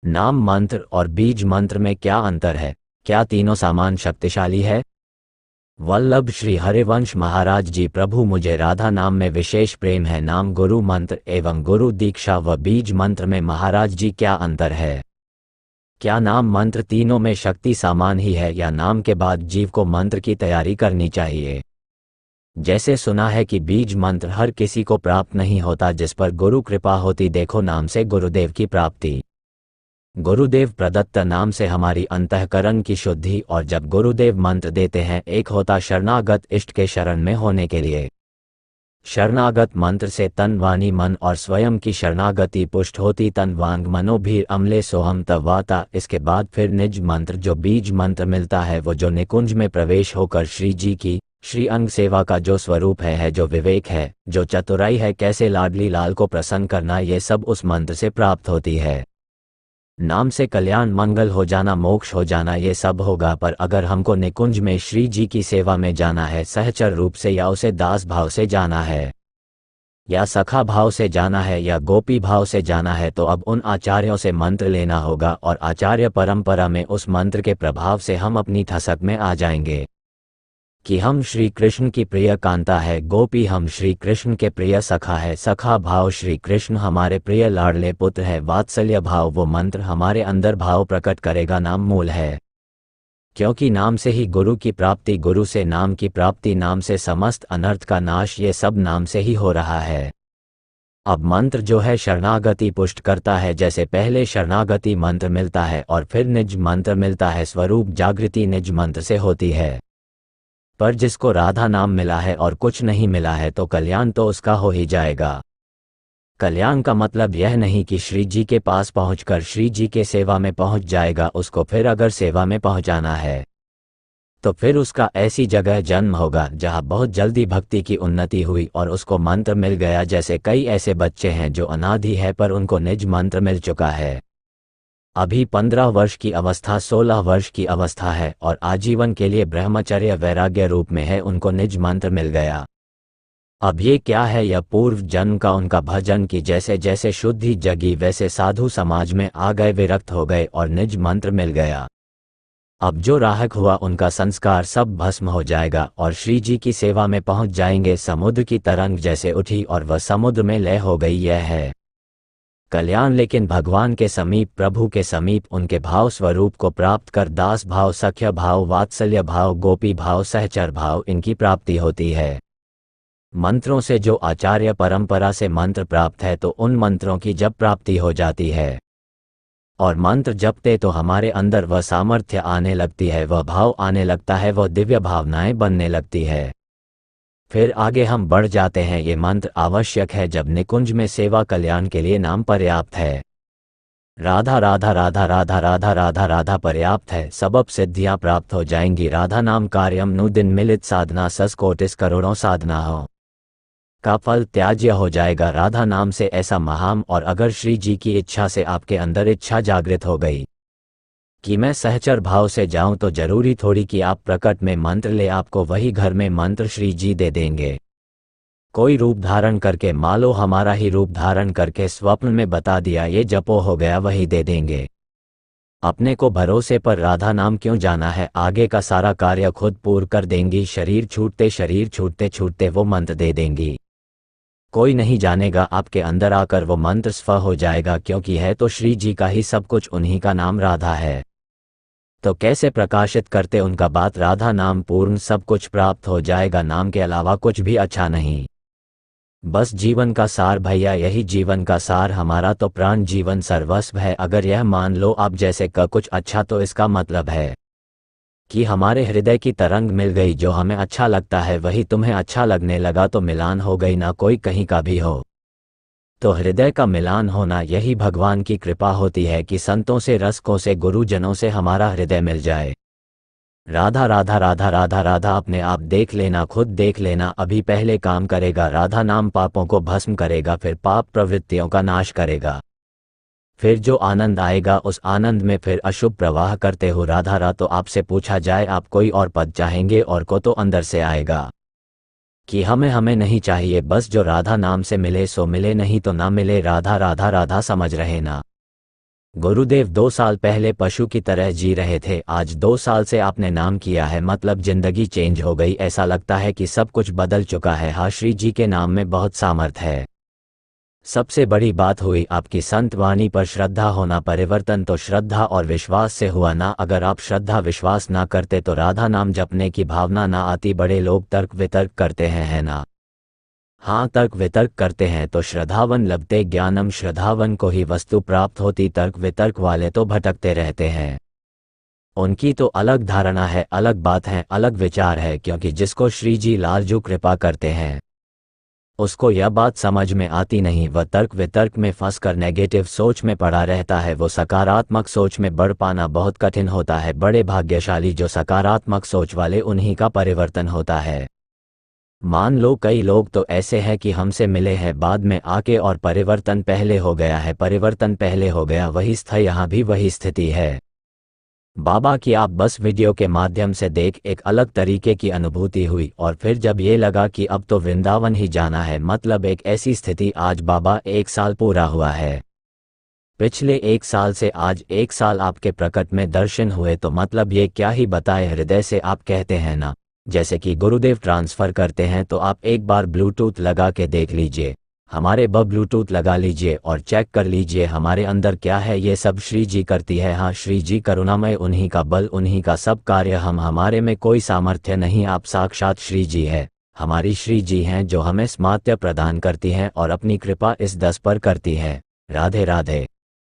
नाम मंत्र और बीज मंत्र में क्या अंतर है? क्या तीनों समान शक्तिशाली है? वल्लभ श्री हरिवंश महाराज जी, प्रभु मुझे राधा नाम में विशेष प्रेम है। नाम गुरु मंत्र एवं गुरु दीक्षा व बीज मंत्र में महाराज जी क्या अंतर है? क्या नाम मंत्र तीनों में शक्ति समान ही है या नाम के बाद जीव को मंत्र की तैयारी करनी चाहिए? जैसे सुना है कि बीज मंत्र हर किसी को प्राप्त नहीं होता, जिस पर गुरु कृपा होती। देखो नाम से गुरुदेव की प्राप्ति। गुरुदेव प्रदत्त नाम से हमारी अंतःकरण की शुद्धि, और जब गुरुदेव मंत्र देते हैं, एक होता शरणागत इष्ट के शरण में होने के लिए। शरणागत मंत्र से तन वाणी मन और स्वयं की शरणागति पुष्ट होती। तन वांग मनोभीर अमले सोहम तवाता। इसके बाद फिर निज मंत्र जो बीज मंत्र मिलता है, वो जो निकुंज में प्रवेश होकर श्री जी की श्री अंग सेवा का जो स्वरूप है जो विवेक है, जो चतुराई है, कैसे लाडली लाल को प्रसन्न करना, ये सब उस मंत्र से प्राप्त होती है। नाम से कल्याण मंगल हो जाना, मोक्ष हो जाना, ये सब होगा। पर अगर हमको निकुंज में श्री जी की सेवा में जाना है सहचर रूप से, या उसे दास भाव से जाना है, या सखा भाव से जाना है, या गोपी भाव से जाना है, तो अब उन आचार्यों से मंत्र लेना होगा। और आचार्य परंपरा में उस मंत्र के प्रभाव से हम अपनी थसक में आ जाएंगे कि हम श्री कृष्ण की प्रिय कांता है, गोपी हम श्री कृष्ण के प्रिय सखा है, सखा भाव श्री कृष्ण हमारे प्रिय लाडले पुत्र है, वात्सल्य भाव वो मंत्र हमारे अंदर भाव प्रकट करेगा। नाम मूल है, क्योंकि नाम से ही गुरु की प्राप्ति, गुरु से नाम की प्राप्ति, नाम से समस्त अनर्थ का नाश, ये सब नाम से ही हो रहा है। अब मंत्र जो है शरणागति पुष्ट करता है। जैसे पहले शरणागति मंत्र मिलता है और फिर निज मंत्र मिलता है, स्वरूप जागृति निज मंत्र से होती है। पर जिसको राधा नाम मिला है और कुछ नहीं मिला है, तो कल्याण तो उसका हो ही जाएगा। कल्याण का मतलब यह नहीं कि श्री जी के पास पहुंचकर श्री जी के सेवा में पहुंच जाएगा। उसको फिर अगर सेवा में पहुंचाना है तो फिर उसका ऐसी जगह जन्म होगा जहां बहुत जल्दी भक्ति की उन्नति हुई और उसको मंत्र मिल गया। जैसे कई ऐसे बच्चे हैं जो अनादि है पर उनको निज मंत्र मिल चुका है। अभी 15 वर्ष की अवस्था 16 वर्ष की अवस्था है और आजीवन के लिए ब्रह्मचर्य वैराग्य रूप में है, उनको निज मंत्र मिल गया। अब ये क्या है? यह पूर्व जन्म का उनका भजन की जैसे जैसे शुद्धि जगी वैसे साधु समाज में आ गए, विरक्त हो गए और निज मंत्र मिल गया। अब जो राहक हुआ उनका संस्कार सब भस्म हो जाएगा और श्री जी की सेवा में पहुंच जाएंगे। समुद्र की तरंग जैसे उठी और वह समुद्र में लय हो गई, यह है कल्याण। लेकिन भगवान के समीप, प्रभु के समीप उनके भाव स्वरूप को प्राप्त कर दास भाव, सख्य भाव, वात्सल्य भाव, गोपी भाव, सहचर भाव, इनकी प्राप्ति होती है। मंत्रों से जो आचार्य परंपरा से मंत्र प्राप्त है, तो उन मंत्रों की जब प्राप्ति हो जाती है और मंत्र जपते तो हमारे अंदर वह सामर्थ्य आने लगती है, वह भाव आने लगता है, वह दिव्य भावनाएं बनने लगती है। फिर आगे हम बढ़ जाते हैं। ये मंत्र आवश्यक है जब निकुंज में सेवा कल्याण के लिए नाम पर्याप्त है। राधा राधा राधा राधा राधा राधा राधा पर्याप्त है, सबब सिद्धियां प्राप्त हो जाएंगी। राधा नाम कार्यम नु दिन मिलित साधना, 100 कोटि करोड़ों साधना हो का फल त्याज्य हो जाएगा राधा नाम से, ऐसा महाम। और अगर श्री जी की इच्छा से आपके अंदर इच्छा जागृत हो गई कि मैं सहचर भाव से जाऊं, तो जरूरी थोड़ी कि आप प्रकट में मंत्र ले, आपको वही घर में मंत्र श्री जी दे देंगे। कोई रूप धारण करके, मान लो हमारा ही रूप धारण करके स्वप्न में बता दिया ये जपो, हो गया, वही दे देंगे। अपने को भरोसे पर राधा नाम क्यों जाना है, आगे का सारा कार्य खुद पूर्ण कर देंगी। शरीर छूटते छूटते वो मंत्र दे देंगी। कोई नहीं जानेगा, आपके अंदर आकर वो मंत्र स्व हो जाएगा, क्योंकि है तो श्री जी का ही सब कुछ, उन्हीं का नाम राधा है। तो कैसे प्रकाशित करते उनका बात, राधा नाम पूर्ण सब कुछ प्राप्त हो जाएगा, नाम के अलावा कुछ भी अच्छा नहीं। बस जीवन का सार भैया, यही जीवन का सार हमारा तो प्राण जीवन सर्वस्व है। अगर यह मान लो आप जैसे का कुछ अच्छा, तो इसका मतलब है कि हमारे हृदय की तरंग मिल गई, जो हमें अच्छा लगता है वही तुम्हें अच्छा लगने लगा, तो मिलान हो गई ना, कोई कहीं का भी हो। तो हृदय का मिलान होना, यही भगवान की कृपा होती है कि संतों से, रसकों से, गुरुजनों से हमारा हृदय मिल जाए। राधा राधा राधा राधा राधा, अपने आप देख लेना, खुद देख लेना, अभी पहले काम करेगा। राधा नाम पापों को भस्म करेगा, फिर पाप प्रवृत्तियों का नाश करेगा। फिर जो आनंद आएगा, उस आनंद में फिर अशुभ प्रवाह करते हो राधा रा। तो आपसे पूछा जाए आप कोई और पद चाहेंगे, और को तो अंदर से आएगा कि हमें नहीं चाहिए, बस जो राधा नाम से मिले सो मिले, नहीं तो ना मिले। राधा राधा राधा समझ रहे ना। गुरुदेव 2 साल पहले पशु की तरह जी रहे थे, आज 2 साल से आपने नाम किया है, मतलब जिंदगी चेंज हो गई, ऐसा लगता है कि सब कुछ बदल चुका है। हाँ, श्री जी के नाम में बहुत सामर्थ है। सबसे बड़ी बात हुई आपकी संत वाणी पर श्रद्धा होना। परिवर्तन तो श्रद्धा और विश्वास से हुआ ना। अगर आप श्रद्धा विश्वास ना करते तो राधा नाम जपने की भावना ना आती। बड़े लोग तर्क वितर्क करते हैं, है ना? हाँ, तर्क वितर्क करते हैं तो श्रद्धावन लभते ज्ञानम, श्रद्धावन को ही वस्तु प्राप्त होती। तर्क वितर्क वाले तो भटकते रहते हैं। उनकी तो अलग धारणा है, अलग बात है, अलग विचार है, क्योंकि जिसको श्री जी लालजू कृपा करते हैं उसको यह बात समझ में आती नहीं। वह तर्क वितर्क में फंसकर नेगेटिव सोच में पड़ा रहता है। वो सकारात्मक सोच में बढ़ पाना बहुत कठिन होता है। बड़े भाग्यशाली जो सकारात्मक सोच वाले, उन्हीं का परिवर्तन होता है। मान लो कई लोग तो ऐसे हैं कि हमसे मिले हैं बाद में आके और परिवर्तन पहले हो गया है, परिवर्तन पहले हो गया। वही स्थिति यहाँ भी वही स्थिति है। बाबा की आप बस वीडियो के माध्यम से देख एक अलग तरीके की अनुभूति हुई, और फिर जब ये लगा कि अब तो वृंदावन ही जाना है, मतलब एक ऐसी स्थिति। आज बाबा 1 साल पूरा हुआ है। पिछले 1 साल से आज 1 साल आपके प्रकट में दर्शन हुए, तो मतलब ये क्या ही बताए, हृदय से आप कहते हैं ना। जैसे कि गुरुदेव ट्रांसफ़र करते हैं तो आप एक बार ब्लूटूथ लगा के देख लीजिए, हमारे ब्लूटूथ लगा लीजिए और चेक कर लीजिए हमारे अंदर क्या है। ये सब श्री जी करती है। हाँ, श्री जी करुणामय, उन्हीं का बल, उन्हीं का सब कार्य। हमारे में कोई सामर्थ्य नहीं, आप साक्षात श्री जी है। हमारी श्री जी हैं जो हमें सामर्थ्य प्रदान करती हैं और अपनी कृपा इस 10 पर करती है। राधे राधे।